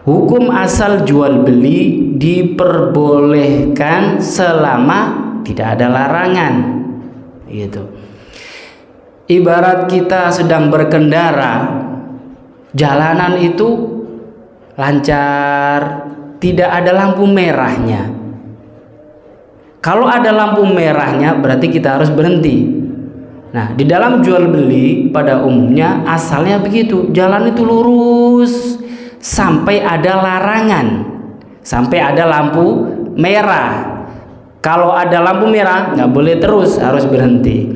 Hukum asal jual beli diperbolehkan selama tidak ada larangan, gitu. Ibarat kita sedang berkendara, jalanan itu lancar, tidak ada lampu merahnya. Kalau ada lampu merahnya berarti kita harus berhenti. Nah, di dalam jual beli pada umumnya asalnya begitu, jalan itu lurus sampai ada larangan, sampai ada lampu merah. Kalau ada lampu merah nggak boleh terus, harus berhenti.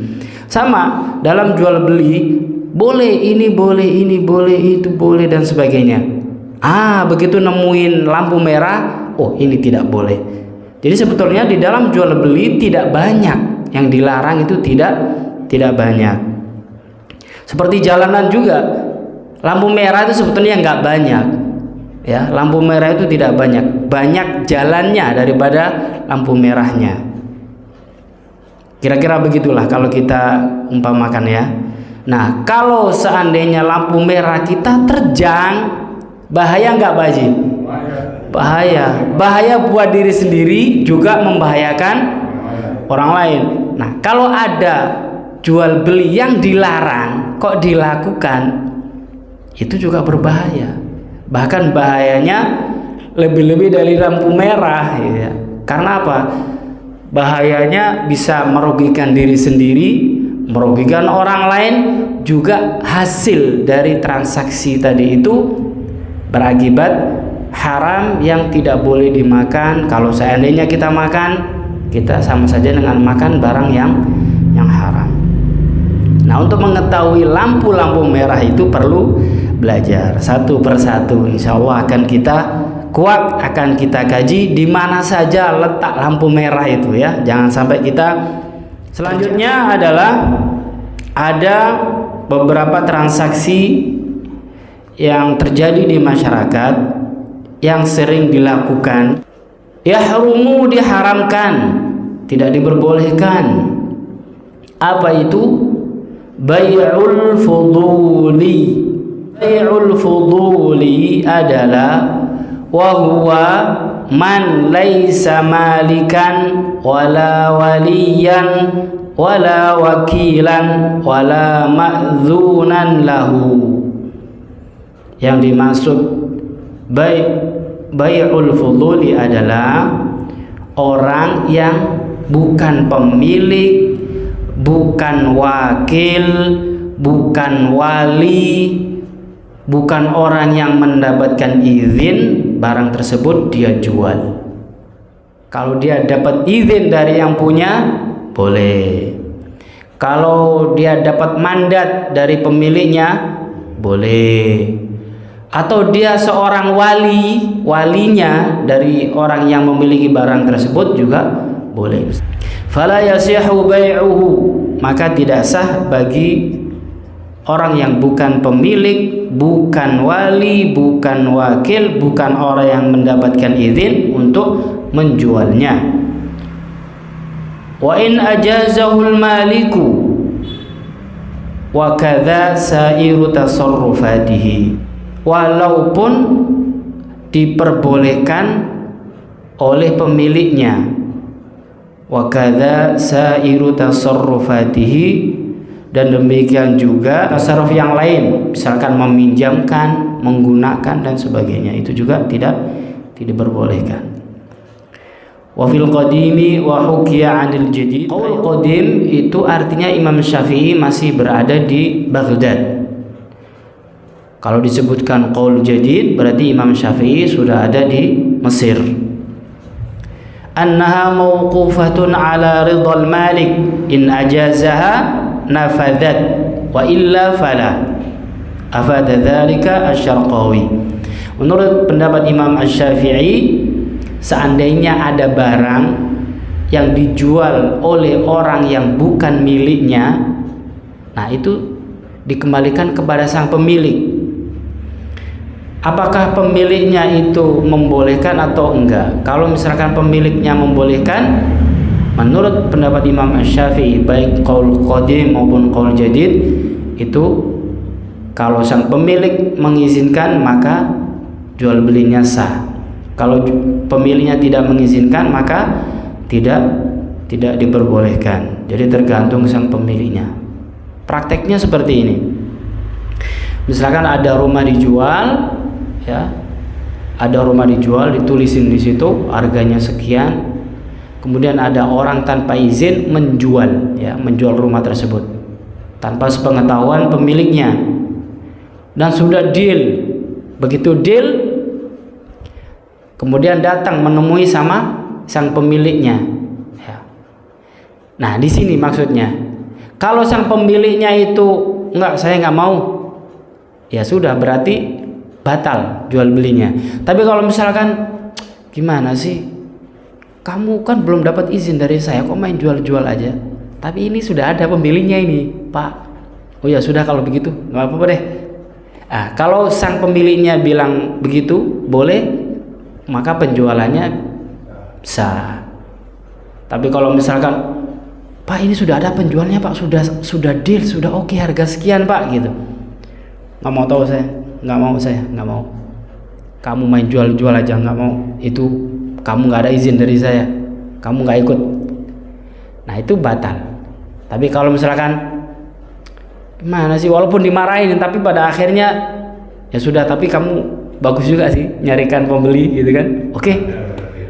Sama dalam jual beli, boleh ini, boleh ini, boleh itu, boleh dan sebagainya. Begitu nemuin lampu merah, oh ini tidak boleh. Jadi sebetulnya di dalam jual beli tidak banyak yang dilarang, itu tidak banyak. Seperti jalanan juga, lampu merah itu sebetulnya nggak banyak, ya. Lampu merah itu tidak banyak, banyak jalannya daripada lampu merahnya. Kira-kira begitulah kalau kita umpamakan, ya. Nah, kalau seandainya lampu merah kita terjang, bahaya nggak, Pak Haji? Bahaya buat diri sendiri, juga membahayakan orang lain. Nah, kalau ada jual beli yang dilarang kok dilakukan, itu juga berbahaya. Bahkan bahayanya lebih-lebih dari lampu merah, ya. Karena apa? Bahayanya bisa merugikan diri sendiri, merugikan orang lain, juga hasil dari transaksi tadi itu berakibat haram yang tidak boleh dimakan. Kalau seandainya kita makan, kita sama saja dengan makan barang yang haram. Nah, untuk mengetahui lampu-lampu merah itu perlu belajar satu persatu. Insya Allah akan kita kuak, akan kita kaji di mana saja letak lampu merah itu, ya. Jangan sampai kita. Selanjutnya adalah ada beberapa transaksi yang terjadi di masyarakat yang sering dilakukan. Yahrumu, diharamkan, tidak diperbolehkan. Apa itu? Bai'ul fuduli. Bai'ul fuduli adalah wahuwa man laisa malikan wala waliyan wala wakilan wala ma'dzunan lahu. Yang dimaksud bai'ul fuduli adalah orang yang bukan pemilik, bukan wakil, bukan wali, bukan orang yang mendapatkan izin, barang tersebut dia jual. Kalau dia dapat izin dari yang punya, boleh. Kalau dia dapat mandat dari pemiliknya, boleh. Atau dia seorang walinya dari orang yang memiliki barang tersebut juga boleh. Fala yasihu bai'uhu, maka tidak sah bagi orang yang bukan pemilik, bukan wali, bukan wakil, bukan orang yang mendapatkan izin untuk menjualnya. Wa in ajazahul maliku wa kadza sairu tasarrufatihi, walaupun diperbolehkan oleh pemiliknya, wa kadza sairu tasarrufatihi, dan demikian juga tasarruf yang lain, misalkan meminjamkan, menggunakan dan sebagainya, itu juga tidak diperbolehkan. Wa fil qadimi wa hukiya 'anil jadid. Qaul qadim itu artinya Imam Syafi'i masih berada di Baghdad. Kalau disebutkan qaul jadid berarti Imam Syafi'i sudah ada di Mesir. Annaha mauqufatun 'ala ridhal malik in ajazaha nafadat wa illa fala. Afada dzalika Asy-Syarqawi. Menurut pendapat Imam Asy-Syafi'i, seandainya ada barang yang dijual oleh orang yang bukan miliknya, nah itu dikembalikan kepada sang pemilik. Apakah pemiliknya itu membolehkan atau enggak? Kalau misalkan pemiliknya membolehkan, menurut pendapat Imam Asy-Syafi'i, baik qaul qadim maupun qaul jadid, itu kalau sang pemilik mengizinkan maka jual belinya sah. Kalau pemiliknya tidak mengizinkan, maka tidak diperbolehkan. Jadi tergantung sang pemiliknya. Prakteknya seperti ini. Misalkan ada rumah dijual, ya, ada rumah dijual, ditulisin di situ harganya sekian. Kemudian ada orang tanpa izin menjual, ya, menjual rumah tersebut tanpa sepengetahuan pemiliknya, dan sudah deal. Begitu deal, kemudian datang menemui sama sang pemiliknya. Ya. Nah, di sini maksudnya, kalau sang pemiliknya itu enggak, saya nggak mau, ya sudah, berarti batal jual belinya. Tapi kalau misalkan, gimana sih, kamu kan belum dapat izin dari saya, kok main jual-jual aja? Tapi ini sudah ada pemiliknya ini, Pak. Oh ya sudah, kalau begitu nggak apa-apa deh. Nah, kalau sang pemiliknya bilang begitu, boleh, maka penjualannya sah. Tapi kalau misalkan, Pak, ini sudah ada penjualnya, Pak, sudah deal, sudah oke, harga sekian, Pak, gitu. Nggak mau tahu saya, nggak mau. Kamu main jual-jual aja, nggak mau. Itu kamu nggak ada izin dari saya, kamu nggak ikut. Nah, itu batal. Tapi kalau misalkan, gimana sih, walaupun dimarahin, tapi pada akhirnya ya sudah, tapi kamu bagus juga sih nyarikan pembeli, gitu kan? Oke.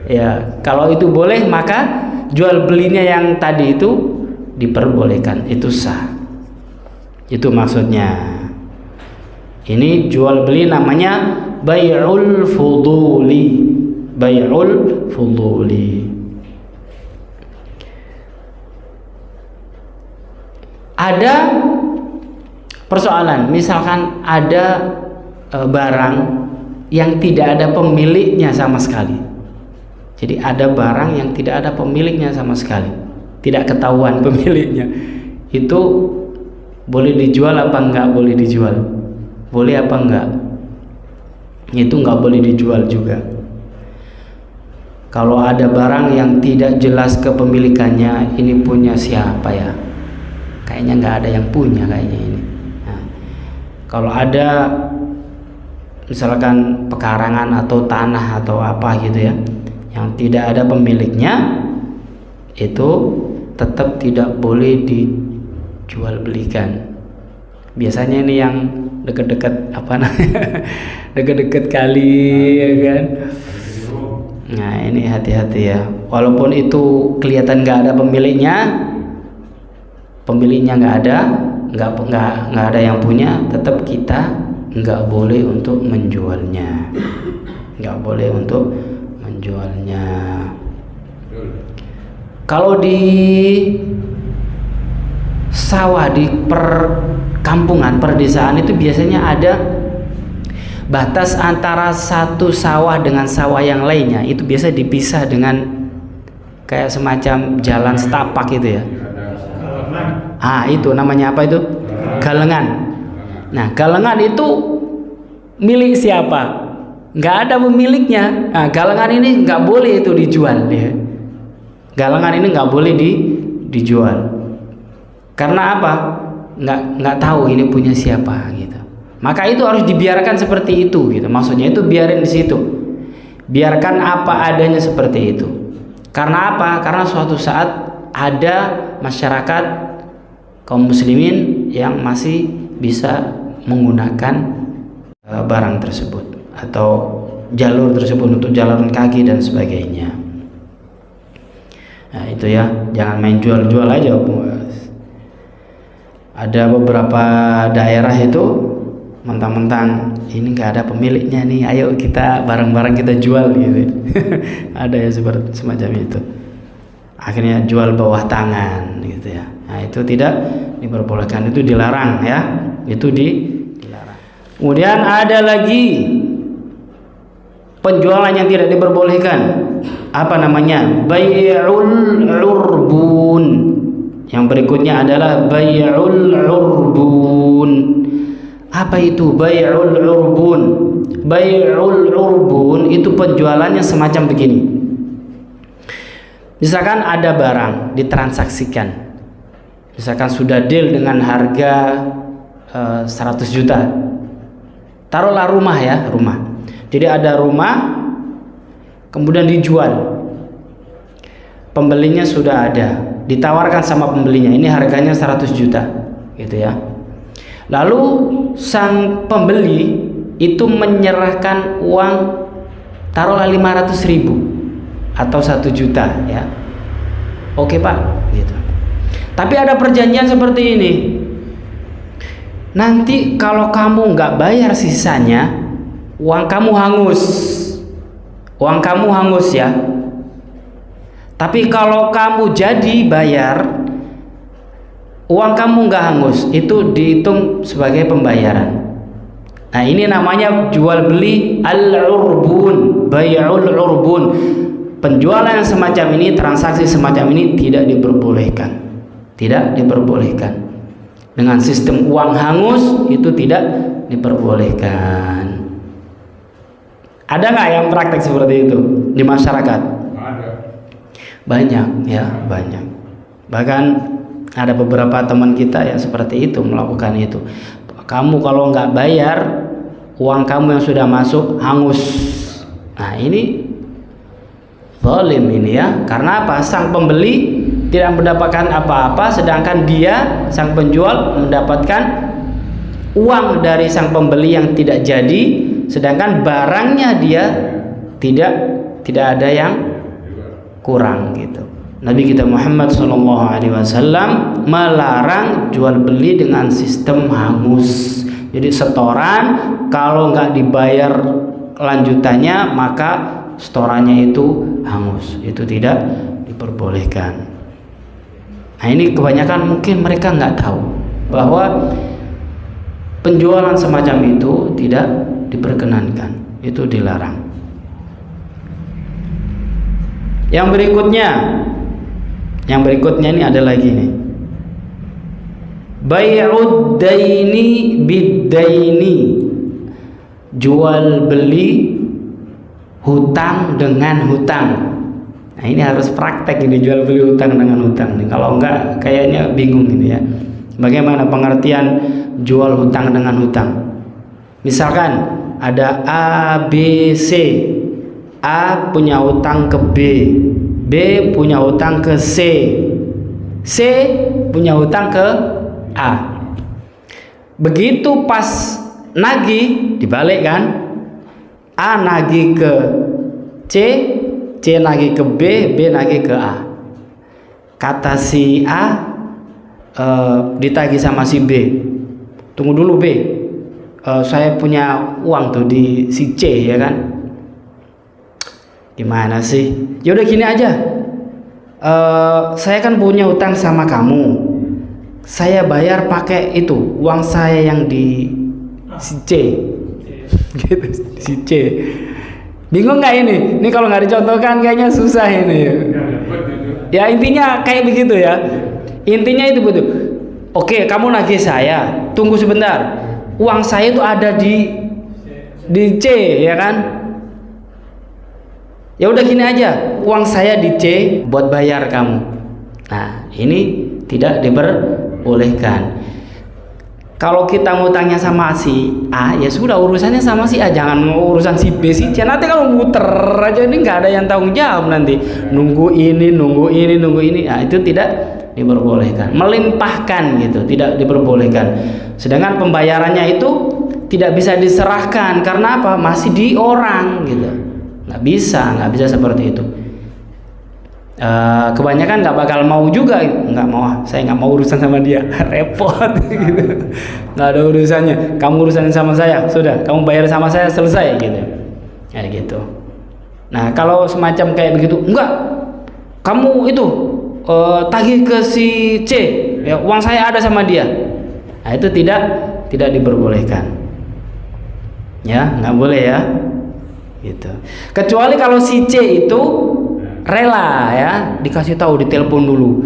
Ya, kalau itu boleh, maka jual belinya yang tadi itu diperbolehkan, itu sah. Itu maksudnya. Ini jual beli namanya bai'ul fuduli. Bai'ul fuduli. Ada persoalan, misalkan ada barang yang tidak ada pemiliknya sama sekali. Jadi ada barang yang tidak ada pemiliknya sama sekali, tidak ketahuan pemiliknya. Itu boleh dijual apa enggak boleh dijual? Boleh apa enggak? Itu enggak boleh dijual juga. Kalau ada barang yang tidak jelas kepemilikannya, ini punya siapa ya? Kayaknya nggak ada yang punya kayaknya ini. Nah, kalau ada misalkan pekarangan atau tanah atau apa gitu ya, yang tidak ada pemiliknya, itu tetap tidak boleh dijual belikan. Biasanya ini yang deket-deket apa namanya, deket-deket kali, ya kan? Nah, ini hati-hati ya. Walaupun itu kelihatan nggak ada pemiliknya nggak ada, nggak ada yang punya, tetap kita nggak boleh untuk menjualnya, nggak boleh untuk menjualnya. Kalau di sawah, di perkampungan, perdesaan, itu biasanya ada batas antara satu sawah dengan sawah yang lainnya. Itu biasa dipisah dengan kayak semacam jalan setapak gitu ya. Itu namanya apa itu? Galengan. Nah, galengan itu milik siapa? Nggak ada pemiliknya. Nah, galengan ini nggak boleh itu dijual ya. Galengan ini nggak boleh dijual. Karena apa? Nggak tahu ini punya siapa gitu. Maka itu harus dibiarkan seperti itu gitu. Maksudnya itu biarin di situ. Biarkan apa adanya seperti itu. Karena apa? Karena suatu saat ada masyarakat kaum muslimin yang masih bisa menggunakan barang tersebut atau jalur tersebut untuk jalan kaki dan sebagainya. Nah, itu ya, jangan main jual-jual aja. Ada beberapa daerah itu mentang-mentang ini nggak ada pemiliknya nih, ayo kita bareng-bareng kita jual gitu. Ada ya seperti semacam itu. Akhirnya jual bawah tangan gitu ya. Nah, itu tidak diperbolehkan, itu dilarang ya. Itu dilarang. Kemudian ada lagi penjualan yang tidak diperbolehkan. Apa namanya? Bai'ul urbun. Yang berikutnya adalah bai'ul urbun. Apa itu bai'ul urbun? Bai'ul urbun itu penjualannya semacam begini. Misalkan ada barang ditransaksikan. Misalkan sudah deal dengan harga 100 juta. Taruhlah rumah ya, rumah. Jadi ada rumah kemudian dijual, pembelinya sudah ada, ditawarkan sama pembelinya, ini harganya 100 juta gitu ya. Lalu sang pembeli itu menyerahkan uang taruhlah 500.000 atau 1 juta ya. Oke Pak gitu. Tapi ada perjanjian seperti ini, nanti kalau kamu nggak bayar sisanya, uang kamu hangus. Uang kamu hangus ya. Tapi kalau kamu jadi bayar, uang kamu nggak hangus, itu dihitung sebagai pembayaran. Nah ini namanya jual beli al-urbun, bai'ul urbun. Penjualan yang semacam ini, transaksi semacam ini tidak diperbolehkan. Tidak diperbolehkan. Dengan sistem uang hangus itu tidak diperbolehkan. Ada nggak yang praktek seperti itu di masyarakat? Ada. Banyak ya, banyak. Bahkan ada beberapa teman kita yang seperti itu, melakukan itu. Kamu kalau nggak bayar, uang kamu yang sudah masuk hangus. Nah ini zalim ini ya. Karena apa? Sang pembeli tidak mendapatkan apa-apa, sedangkan dia, sang penjual, mendapatkan uang dari sang pembeli yang tidak jadi, sedangkan barangnya dia tidak ada yang kurang gitu. Nabi kita Muhammad SAW melarang jual beli dengan sistem hangus. Jadi setoran kalau nggak dibayar lanjutannya maka setorannya itu hangus. Itu tidak diperbolehkan. Nah ini kebanyakan mungkin mereka nggak tahu bahwa penjualan semacam itu tidak diperkenankan, itu dilarang. Yang berikutnya ini ada lagi nih. Bai'ud daini bid-daini. Jual beli hutang dengan hutang. Nah, ini harus praktek ini, jual beli hutang dengan hutang nih. Kalau enggak kayaknya bingung ini ya. Bagaimana pengertian jual hutang dengan hutang? Misalkan ada A, B, C. A punya hutang ke B, B punya hutang ke C, C punya hutang ke A. Begitu pas nagih dibalik kan, A nagih ke C, C nagih ke B, B nagih ke A. Kata si A ditagih sama si B, tunggu dulu B, saya punya uang tuh di si C ya kan. Gimana sih? Yaudah gini aja, saya kan punya utang sama kamu, saya bayar pakai itu uang saya yang di si C gitu, si C. Bingung nggak ini? Ini kalau nggak dicontohkan kayaknya susah ini. Ya intinya kayak begitu ya. Intinya itu betul. Oke, kamu nagih saya, tunggu sebentar, uang saya itu ada di C ya kan. Ya udah gini aja, uang saya di C buat bayar kamu. Nah ini tidak diperbolehkan. Kalau kita ngutangnya sama si A, ya sudah urusannya sama si A, jangan urusan si B, si C. Nanti kalau muter aja ini nggak ada yang tanggung jawab nanti. Nunggu ini. Nah itu tidak diperbolehkan. Melimpahkan gitu, tidak diperbolehkan. Sedangkan pembayarannya itu tidak bisa diserahkan karena apa? Masih di orang gitu. Nggak bisa seperti itu. Kebanyakan nggak bakal mau juga, nggak mau, saya nggak mau urusan sama dia, repot gitu. Nggak ada urusannya, kamu urusan sama saya, sudah kamu bayar sama saya selesai gitu, kayak gitu. Nah kalau semacam kayak begitu, enggak, kamu itu tagih ke si C, ya, uang saya ada sama dia. Nah itu tidak diperbolehkan, ya nggak boleh ya. Gitu. Kecuali kalau si C itu rela ya, dikasih tahu, ditelepon dulu,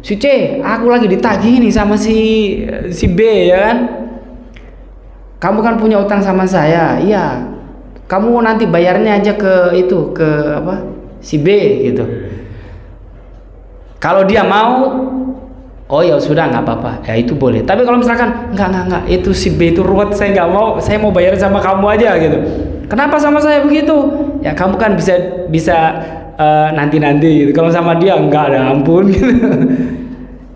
si C aku lagi ditagih nih sama si B ya kan, kamu kan punya utang sama saya, iya, kamu nanti bayarnya aja ke itu, ke apa, si B gitu. Kalau dia mau, oh ya sudah nggak apa-apa, ya itu boleh. Tapi kalau misalkan enggak, itu si B itu ruwet, saya nggak mau, saya mau bayar sama kamu aja gitu. Kenapa sama saya begitu? Ya kamu kan bisa nanti gitu. Kalau sama dia enggak, ada ampun gitu.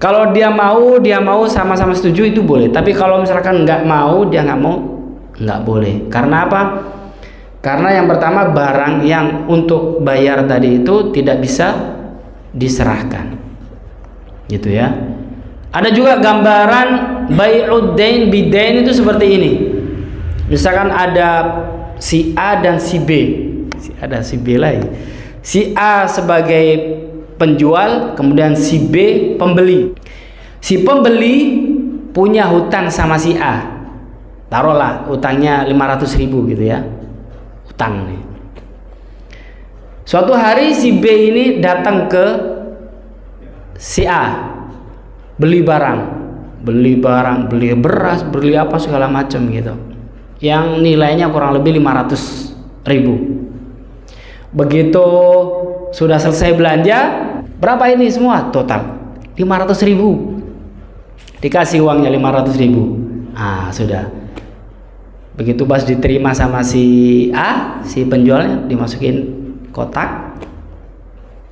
Kalau dia mau sama-sama setuju itu boleh. Tapi kalau misalkan nggak mau, dia nggak mau, nggak boleh. Karena apa? Karena yang pertama, barang yang untuk bayar tadi itu tidak bisa diserahkan, gitu ya. Ada juga gambaran bai'ud dain bidain itu seperti ini. Misalkan ada si A dan si B, ada si B lagi. Si A sebagai penjual, kemudian si B pembeli. Si pembeli punya hutang sama si A. Taruhlah hutangnya 500.000 gitu ya. Hutang nih. Suatu hari si B ini datang ke si A, beli barang, beli beras, beli apa segala macam gitu, yang nilainya kurang lebih 500.000. Begitu sudah selesai belanja, berapa ini semua total? 500.000. Dikasih uangnya 500.000. Sudah. Begitu pas diterima sama si A, si penjualnya, dimasukin kotak.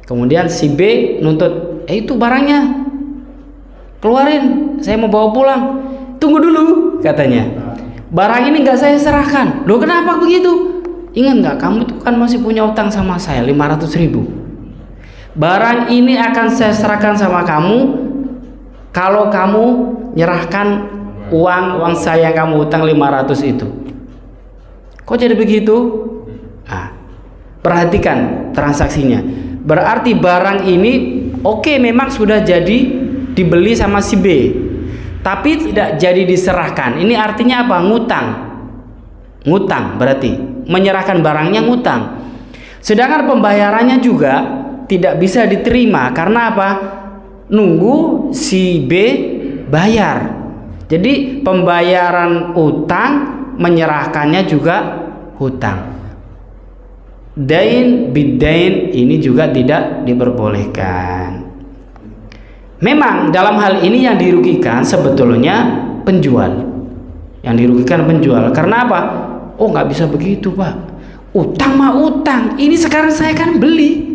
Kemudian si B nuntut, itu barangnya keluarin, saya mau bawa pulang. Tunggu dulu, katanya. Barang ini nggak saya serahkan. Loh, kenapa begitu? Ingat nggak, kamu tuh kan masih punya utang sama saya 500.000. Barang ini akan saya serahkan sama kamu kalau kamu nyerahkan uang saya yang kamu utang 500 itu. Kok jadi begitu? Perhatikan transaksinya. Berarti barang ini oke, memang sudah jadi dibeli sama si B, tapi tidak jadi diserahkan. Ini artinya apa? Ngutang berarti menyerahkan barangnya ngutang. Sedangkan pembayarannya juga tidak bisa diterima. Karena apa? Nunggu si B bayar. Jadi pembayaran utang, menyerahkannya juga hutang. Dain bidain ini juga tidak diperbolehkan. Memang dalam hal ini yang dirugikan sebetulnya penjual. Yang dirugikan penjual. Karena apa? Oh, nggak bisa begitu, Pak. Utang mah utang. Ini sekarang saya kan beli.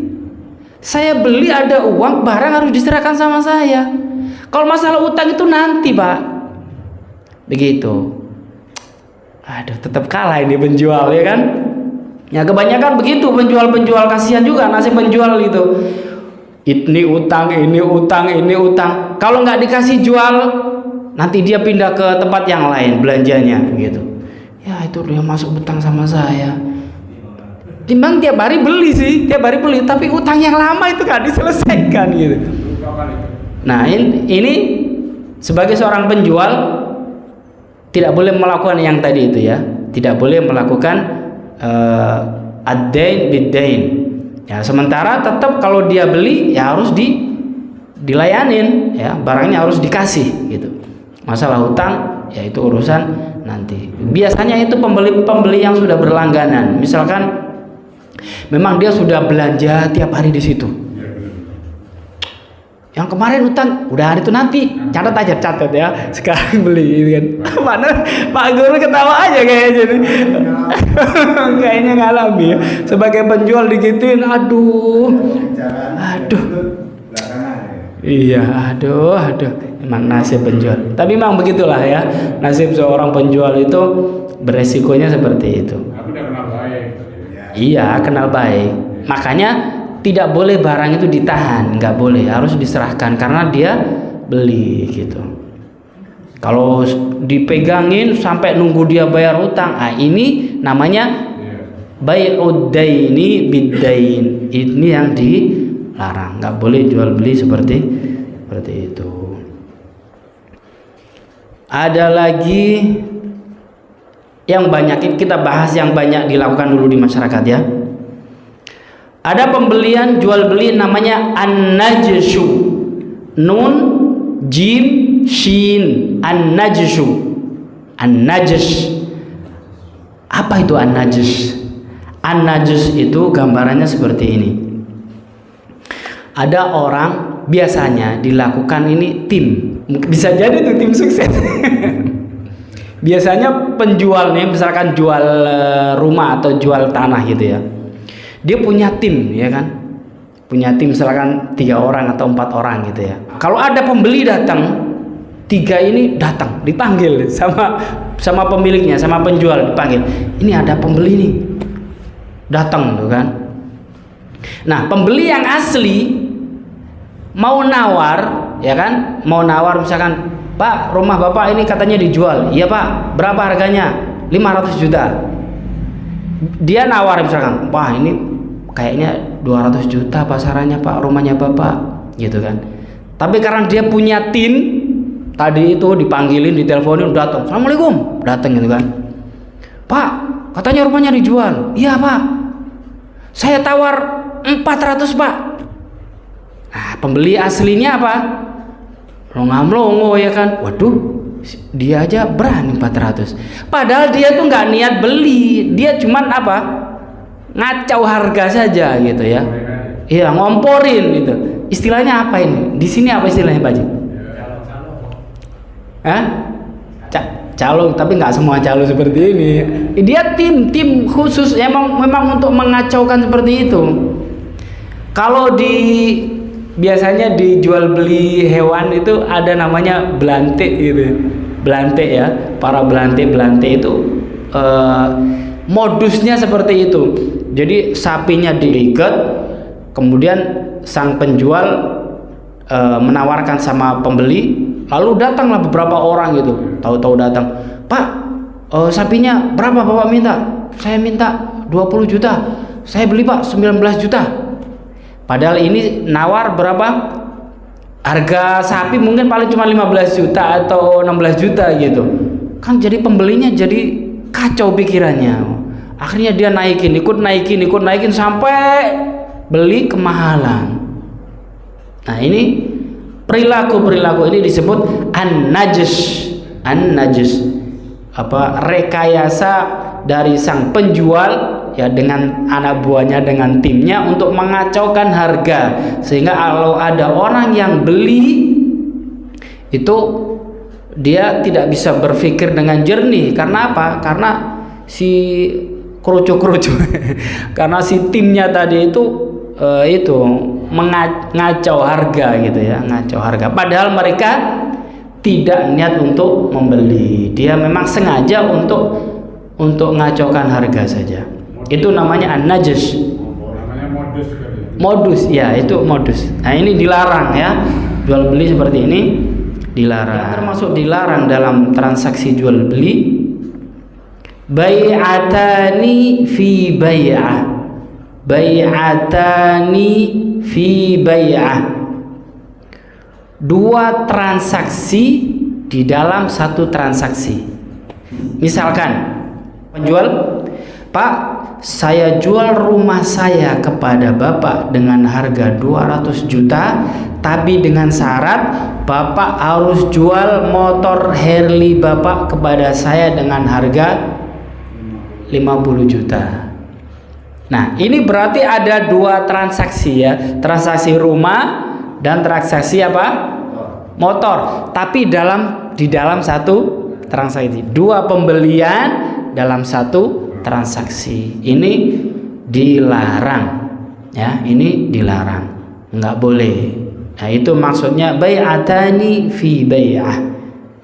Saya beli, ada uang, barang harus diserahkan sama saya. Kalau masalah utang itu nanti, Pak. Begitu. Aduh, tetap kalah ini penjual, ya kan? Ya kebanyakan begitu penjual-penjual, kasihan juga nasib penjual itu. Ini utang, ini utang, ini utang. Kalau nggak dikasih jual, nanti dia pindah ke tempat yang lain belanjanya, begitu. Ya itu dia masuk utang sama saya. Timbang tiap hari beli sih, tiap hari beli, tapi utang yang lama itu nggak diselesaikan gitu. Nah ini sebagai seorang penjual tidak boleh melakukan yang tadi itu ya, tidak boleh melakukan ad-dain bid-dain. Ya, sementara tetap kalau dia beli ya harus dilayanin ya, barangnya harus dikasih gitu. Masalah hutang ya itu urusan nanti. Biasanya itu pembeli yang sudah berlangganan. Misalkan memang dia sudah belanja tiap hari di situ. Yang kemarin utang udah hari itu nanti catat ya, sekarang beli kan. Mana Pak Guru ketawa aja kayaknya nih. Kayaknya ngalami ya. Sebagai penjual digituin, aduh. Iya, aduh. Emang nasib penjual. Tapi memang begitulah ya. Nasib seorang penjual itu beresikonya seperti itu. Iya, kenal baik. Makanya tidak boleh barang itu ditahan, nggak boleh, harus diserahkan karena dia beli gitu. Kalau dipegangin sampai nunggu dia bayar utang, ini namanya bai'ud daini bid-dain. Ini yang dilarang, nggak boleh jual beli seperti itu. Ada lagi yang banyak kita bahas, yang banyak dilakukan dulu di masyarakat ya. Ada pembelian jual beli namanya an-najshu. Nun, jim, shin. An-najshu. An-najsh. Apa itu an-najsh? An-najsh itu gambarannya seperti ini. Ada orang, biasanya dilakukan ini tim. Bisa jadi itu tim sukses. Biasanya penjual nih, misalkan jual rumah atau jual tanah gitu ya, dia punya tim ya kan, punya tim misalkan 3 orang atau 4 orang gitu ya. Kalau ada pembeli datang, 3 ini datang, dipanggil sama pemiliknya, sama penjual dipanggil. Ini ada pembeli nih, datang tuh kan. Nah, pembeli yang asli mau nawar ya kan, mau nawar misalkan, Pak, rumah Bapak ini katanya dijual. Iya Pak, berapa harganya? 500 juta. Dia nawar misalkan, wah ini kayaknya 200 juta pasarannya Pak, rumahnya Bapak, gitu kan. Tapi karena dia punya tim, tadi itu dipanggilin, diteleponin, datang, Assalamualaikum, datang gitu kan. Pak, katanya rumahnya dijual. Iya Pak, saya tawar 400 Pak. Nah, pembeli aslinya apa? Melongo ya kan. Waduh, dia aja berani 400. Padahal dia tuh nggak niat beli, dia cuman apa? Ngacau harga saja gitu ya. Iya, ngomporin gitu. Istilahnya apa ini? Di sini apa istilahnya Pak Haji? Hah? Calon, tapi nggak semua calon seperti ini. Dia tim khusus memang untuk mengacaukan seperti itu. Kalau biasanya dijual beli hewan itu ada namanya belante gitu, belante ya, para belante itu modusnya seperti itu. Jadi sapinya diikat, kemudian sang penjual menawarkan sama pembeli, lalu datanglah beberapa orang gitu, tahu-tahu datang, Pak, sapinya berapa Bapak minta? Saya minta 20 juta, saya beli Pak 19 juta. Padahal ini nawar berapa? Harga sapi mungkin paling cuma 15 juta atau 16 juta gitu. Kan jadi pembelinya jadi kacau pikirannya. Akhirnya dia ikut naikin sampai beli kemahalan. Nah, ini perilaku ini disebut an-najis. Rekayasa dari sang penjual ya dengan anak buahnya, dengan timnya untuk mengacaukan harga, sehingga kalau ada orang yang beli itu dia tidak bisa berpikir dengan jernih. Karena apa? Karena si kerucu karena si timnya tadi itu mengacau harga gitu ya, ngacau harga. Padahal mereka tidak niat untuk membeli, dia memang sengaja untuk ngacaukan harga saja. Itu namanya an-najis. Namanya modus kali. Modus ya, itu modus. Nah, ini dilarang ya. Jual beli seperti ini dilarang. Termasuk dilarang dalam transaksi jual beli, bai'atani fi bai'ah. Bai'atani fi bai'ah. 2 transaksi di dalam satu transaksi. Misalkan penjual, Pak, saya jual rumah saya kepada Bapak dengan harga 200 juta, tapi dengan syarat Bapak harus jual motor Harley Bapak kepada saya dengan harga 50 juta. Nah, ini berarti ada 2 transaksi ya, transaksi rumah dan transaksi apa? Motor. Tapi di dalam satu transaksi, 2 pembelian dalam satu transaksi. Ini dilarang ya, ini dilarang, nggak boleh. Nah, itu maksudnya bai'atani fi bai'ah.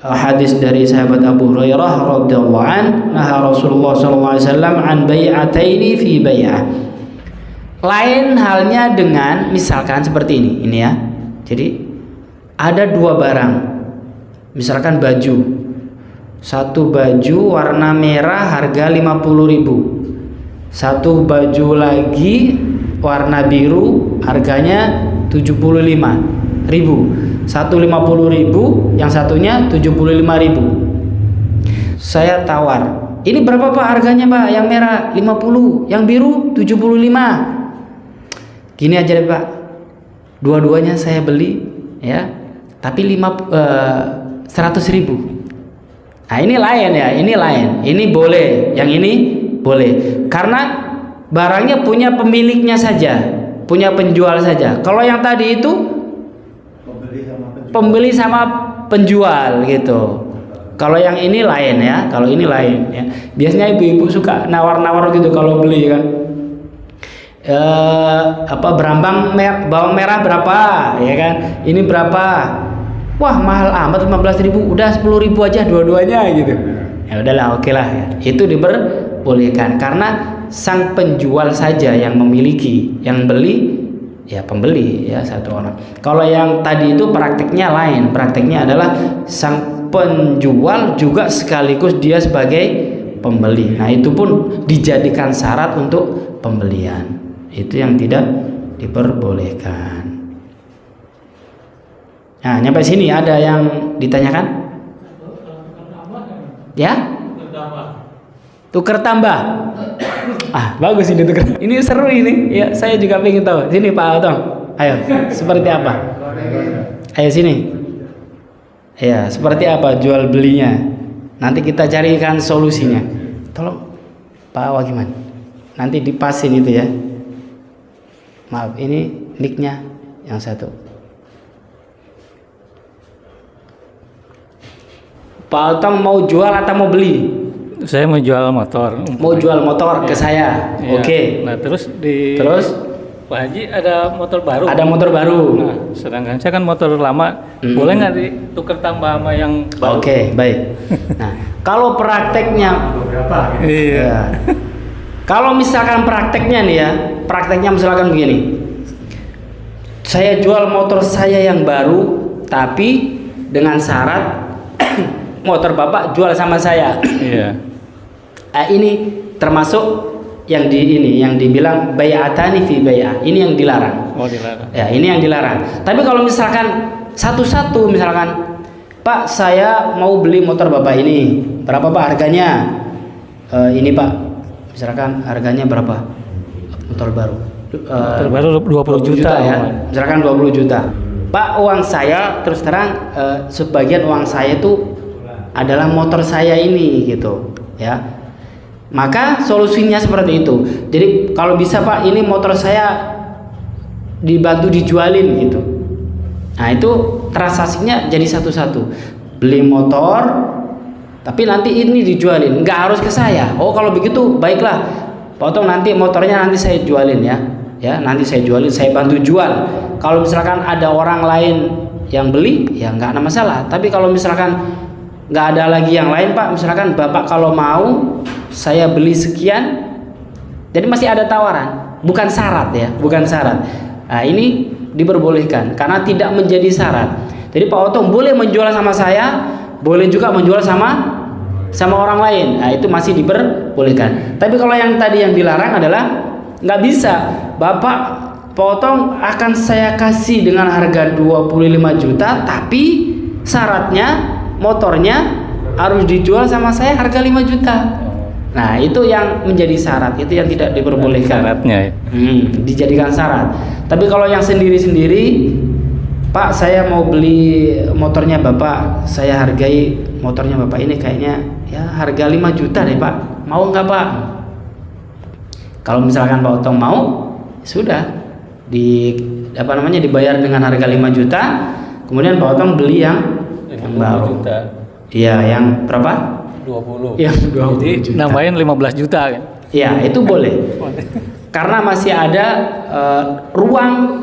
Hadis dari sahabat Abu Hurairah radhiyallahu an, nah Rasulullah sallallahu alaihi wasallam an bai'ataini fi bai'ah. Lain halnya dengan misalkan seperti ini ya. Jadi ada 2 barang, misalkan baju. Satu baju warna merah harga 50.000. Satu baju lagi warna biru harganya 75.000. Satu 50.000, yang satunya 75.000. Saya tawar, ini berapa Pak harganya Pak? Yang merah 50, yang biru 75. Gini aja deh Pak, dua-duanya saya beli ya, tapi 100.000. Nah, ini lain ya, ini lain. Ini boleh, yang ini boleh. Karena barangnya punya pemiliknya saja, punya penjual saja. Kalau yang tadi itu pembeli sama penjual gitu. Kalau yang ini lain ya, kalau ini lain ya. Biasanya ibu-ibu suka nawar-nawar gitu kalau beli kan. Berambang bawang merah berapa ya kan? Ini berapa? Wah mahal amat 15.000, udah 10.000 aja dua-duanya gitu. Ya udahlah, oke lah ya. Itu diperbolehkan karena sang penjual saja yang memiliki, yang beli ya pembeli ya satu orang. Kalau yang tadi itu praktiknya lain, praktiknya adalah sang penjual juga sekaligus dia sebagai pembeli. Nah itu pun dijadikan syarat untuk pembelian. Itu yang tidak diperbolehkan. Nah nyampe sini ada yang ditanyakan? Ya? Tukar tambah. Bagus ini tukar. Ini seru ini. Ya, saya juga pengen tahu. Sini Pak Otong. Ayo, seperti apa? Ayo sini. Ya, seperti apa jual belinya? Nanti kita carikan solusinya. Tolong Pak Wagiman. Nanti dipasin itu ya. Maaf, ini nicknya yang satu. Pak Otong mau jual atau mau beli? Saya mau jual motor. Mau jual motor ke saya. Iya. Oke. Nah, terus Pak Haji ada motor baru. Ada motor baru. Nah, sedangkan saya kan motor lama, boleh nggak ditukar tambah sama yang baru? Oke, baik. Nah, kalau prakteknya Berapa? Gitu. Iya. ya. Kalau misalkan prakteknya nih ya, prakteknya misalkan begini. Saya jual motor saya yang baru, tapi dengan syarat motor Bapak jual sama saya. Iya. Ini termasuk yang dibilang bai'atani fi bai'ah. Ini yang dilarang. Oh, dilarang. Ya, ini yang dilarang. Tapi kalau misalkan satu-satu, misalkan Pak saya mau beli motor Bapak ini, berapa Pak harganya? Ini Pak, misalkan harganya berapa? Motor baru. Motor baru 20 juta ya. Misalkan 20 juta. Pak, uang saya terus terang sebagian uang saya itu adalah motor saya ini gitu, ya. Maka solusinya seperti itu. Jadi kalau bisa Pak, ini motor saya dibantu dijualin gitu. Nah itu transaksinya jadi satu-satu. Beli motor, tapi nanti ini dijualin, nggak harus ke saya. Oh kalau begitu baiklah, potong nanti motornya nanti saya jualin ya. Ya nanti saya jualin, saya bantu jual. Kalau misalkan ada orang lain yang beli, ya nggak ada masalah. Tapi kalau misalkan nggak ada lagi yang lain Pak, misalkan Bapak kalau mau saya beli sekian, jadi masih ada tawaran, bukan syarat ya, bukan syarat. Nah ini diperbolehkan karena tidak menjadi syarat. Jadi Pak Otong boleh menjual sama saya, boleh juga menjual sama orang lain. Nah itu masih diperbolehkan. Tapi kalau yang tadi yang dilarang adalah nggak bisa, Bapak Pak Otong akan saya kasih dengan harga 25 juta, tapi syaratnya motornya harus dijual sama saya harga 5 juta. Nah itu yang menjadi syarat, itu yang tidak diperbolehkan. Syaratnya ya. Dijadikan syarat. Tapi kalau yang sendiri-sendiri, Pak saya mau beli motornya Bapak, saya hargai motornya Bapak ini kayaknya ya harga 5 juta deh Pak, mau nggak Pak? Kalau misalkan Pak Otong mau, sudah dibayar dengan harga 5 juta, kemudian Pak Otong beli yang baru. Iya, yang berapa? 20. Yang 20 Jadi juta. nambahin 15 juta kan? Iya, itu boleh. Karena masih ada ruang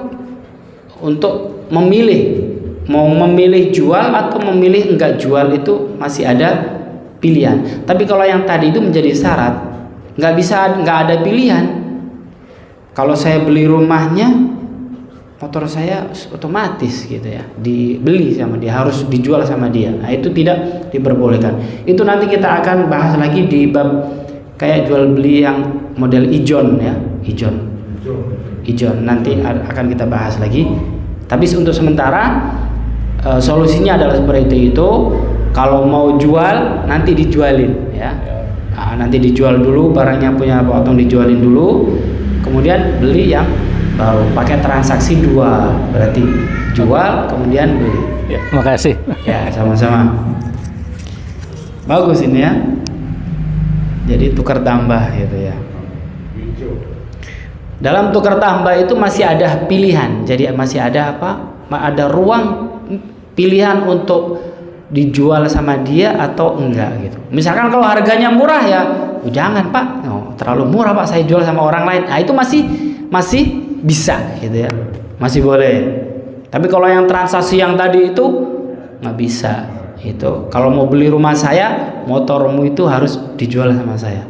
untuk memilih, mau memilih jual atau memilih enggak jual, itu masih ada pilihan. Tapi kalau yang tadi itu menjadi syarat, nggak ada pilihan. Kalau saya beli rumahnya, motor saya otomatis gitu ya, dibeli sama dia, harus dijual sama dia. Nah itu tidak diperbolehkan. Itu nanti kita akan bahas lagi di bab kayak jual beli yang model ijon ya, ijon nanti akan kita bahas lagi. Tapi untuk sementara solusinya adalah seperti itu. Kalau mau jual nanti dijualin ya. Nah, nanti dijual dulu barangnya punya Pak Otong, dijualin dulu, kemudian beli yang baru, pakai transaksi dua, berarti jual kemudian beli. Ya, makasih. Ya sama-sama. Bagus ini ya. Jadi tukar tambah gitu ya. Dalam tukar tambah itu masih ada pilihan. Jadi masih ada apa? Ada ruang pilihan untuk dijual sama dia atau enggak gitu. Misalkan kalau harganya murah ya, oh, jangan Pak, oh, terlalu murah Pak, saya jual sama orang lain. Nah itu masih bisa gitu ya, masih boleh. Tapi kalau yang transaksi yang tadi itu nggak bisa. Itu kalau mau beli rumah saya, motormu itu harus dijual sama saya.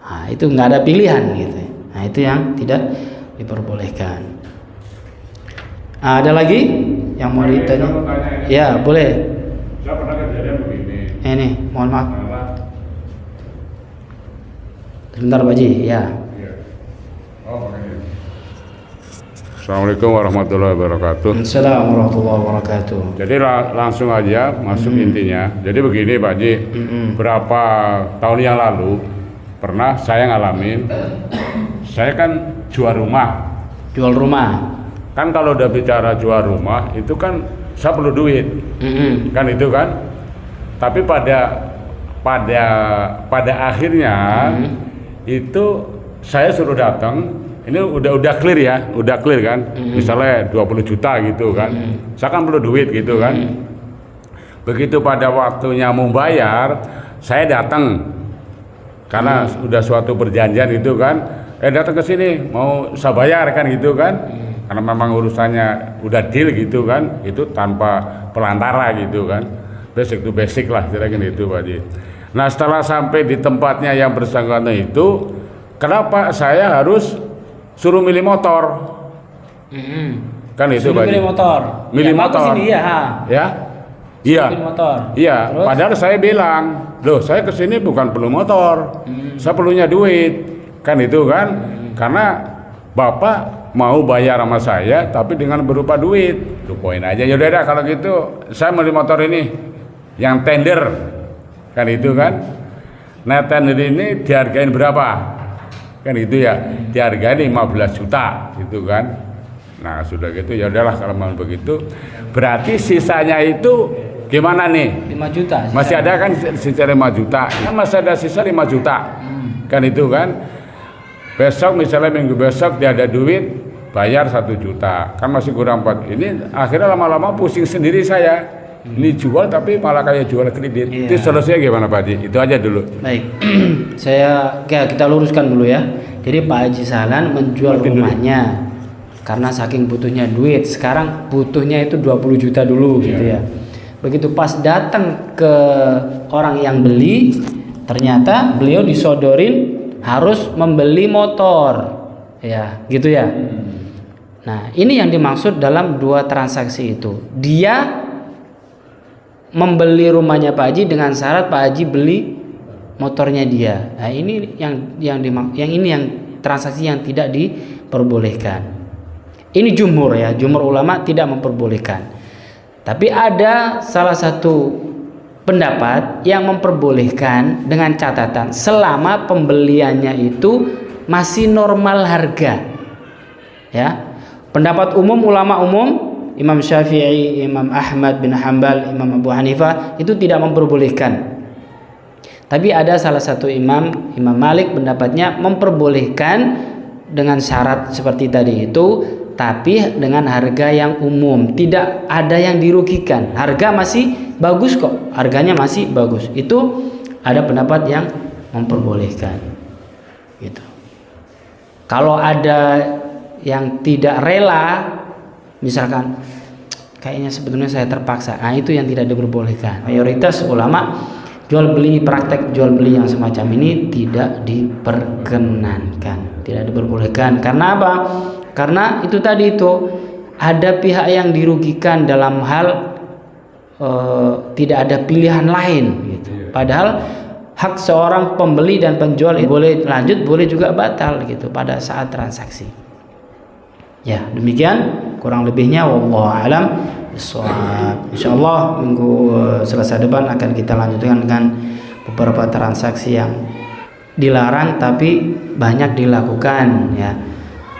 Nah itu nggak ada pilihan gitu. Nah itu yang tidak diperbolehkan. Nah, ada lagi yang mau ditanya? Ya boleh. Saya pernah kejadian begini. Ini, mohon maaf. Sebentar Pak Ji, ya. Iya. Oh, makanya. Assalamualaikum warahmatullahi wabarakatuh. Assalamualaikum warahmatullahi wabarakatuh. Jadi langsung aja masuk intinya. Jadi begini Pak Ji, berapa tahun yang lalu pernah saya ngalamin, saya kan jual rumah. Jual rumah. Kan kalau udah bicara jual rumah itu kan saya perlu duit, kan itu kan. Tapi pada akhirnya itu saya suruh datang. Ini udah clear ya, udah clear kan. Misalnya 20 juta gitu kan. Saya kan perlu duit gitu kan. Begitu pada waktunya mau bayar, saya datang karena udah suatu perjanjian itu kan. Datang ke sini mau saya bayar kan gitu kan. Karena memang urusannya udah deal gitu kan, itu tanpa pelantara gitu kan, basic to basic lah kira-kira gitu Pak Ji. Nah setelah sampai di tempatnya yang bersangkutan itu, kenapa saya harus suruh milih motor? Kan itu Pak Ji. Milih motor. Milih ya, motor. Sini, ya. Ya. Iya. Milih motor. Iya. Terus? Padahal saya bilang, loh saya kesini bukan perlu motor, saya perlunya duit, kan itu kan, karena Bapak mau bayar sama saya tapi dengan berupa duit. Lu poin aja. Ya udah kalau gitu saya beli motor ini yang tender. Kan itu kan. Nah tender ini dihargain berapa? Kan itu ya. Dihargain 15 juta gitu kan. Nah sudah gitu ya udahlah kalau mau begitu. Berarti sisanya itu gimana nih? 5 juta. Masih ada kan sisa 5 juta. Kan masih ada sisa 5 juta. Kan itu kan. Besok misalnya minggu besok dia ada duit bayar 1 juta kan masih kurang 4. Ini akhirnya lama-lama pusing sendiri saya. Ini jual tapi malah kayak jual kredit. Itu solusinya gimana Pak Haji? Itu aja dulu. Baik. Kita luruskan dulu ya. Jadi Pak Haji Sahlan menjual rumahnya karena saking butuhnya duit. Sekarang butuhnya itu 20 juta dulu gitu ya. Begitu pas datang ke orang yang beli, ternyata beliau disodorin harus membeli motor, ya, gitu ya. Nah, ini yang dimaksud dalam dua transaksi itu. Dia membeli rumahnya Pak Haji dengan syarat Pak Haji beli motornya dia. Nah, ini yang transaksi yang tidak diperbolehkan. Ini jumhur ya, jumhur ulama tidak memperbolehkan. Tapi ada salah satu pendapat yang memperbolehkan dengan catatan selama pembeliannya itu masih normal harga. Ya. Pendapat umum ulama umum Imam Syafi'i, Imam Ahmad bin Hanbal, Imam Abu Hanifah itu tidak memperbolehkan. Tapi ada salah satu imam, Imam Malik pendapatnya memperbolehkan dengan syarat seperti tadi itu, tapi dengan harga yang umum, tidak ada yang dirugikan. Harga masih bagus kok, harganya masih bagus. Itu ada pendapat yang memperbolehkan. Gitu. Kalau ada yang tidak rela, misalkan kayaknya sebetulnya saya terpaksa, nah itu yang tidak diperbolehkan. Mayoritas ulama jual beli, praktek jual beli yang semacam ini tidak diperkenankan, tidak diperbolehkan. Karena apa? Karena itu tadi itu ada pihak yang dirugikan dalam hal tidak ada pilihan lain gitu. Padahal hak seorang pembeli dan penjual boleh lanjut, boleh juga batal gitu pada saat transaksi. Ya, demikian kurang lebihnya wallahu alam bissawab. Insyaallah minggu Selasa depan akan kita lanjutkan dengan beberapa transaksi yang dilarang tapi banyak dilakukan ya.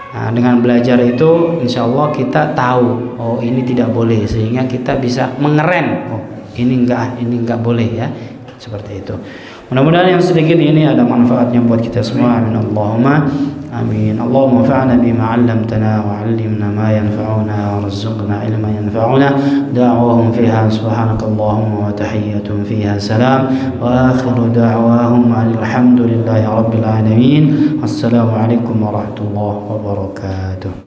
Nah, dengan belajar itu insya Allah kita tahu oh ini tidak boleh, sehingga kita bisa mengerem oh ini enggak boleh ya, seperti itu. Mudah-mudahan yang sedikit ini ada manfaatnya buat kita semua. Amin Allahumma. آمين. اللهم انفعنا بما علمتنا وعلمنا ما ينفعنا وارزقنا علما ينفعنا. دعواهم فيها سبحانك اللهم وتحيتهم فيها سلام وآخر دعواهم أن الحمد لله رب العالمين. السلام عليكم ورحمة الله وبركاته.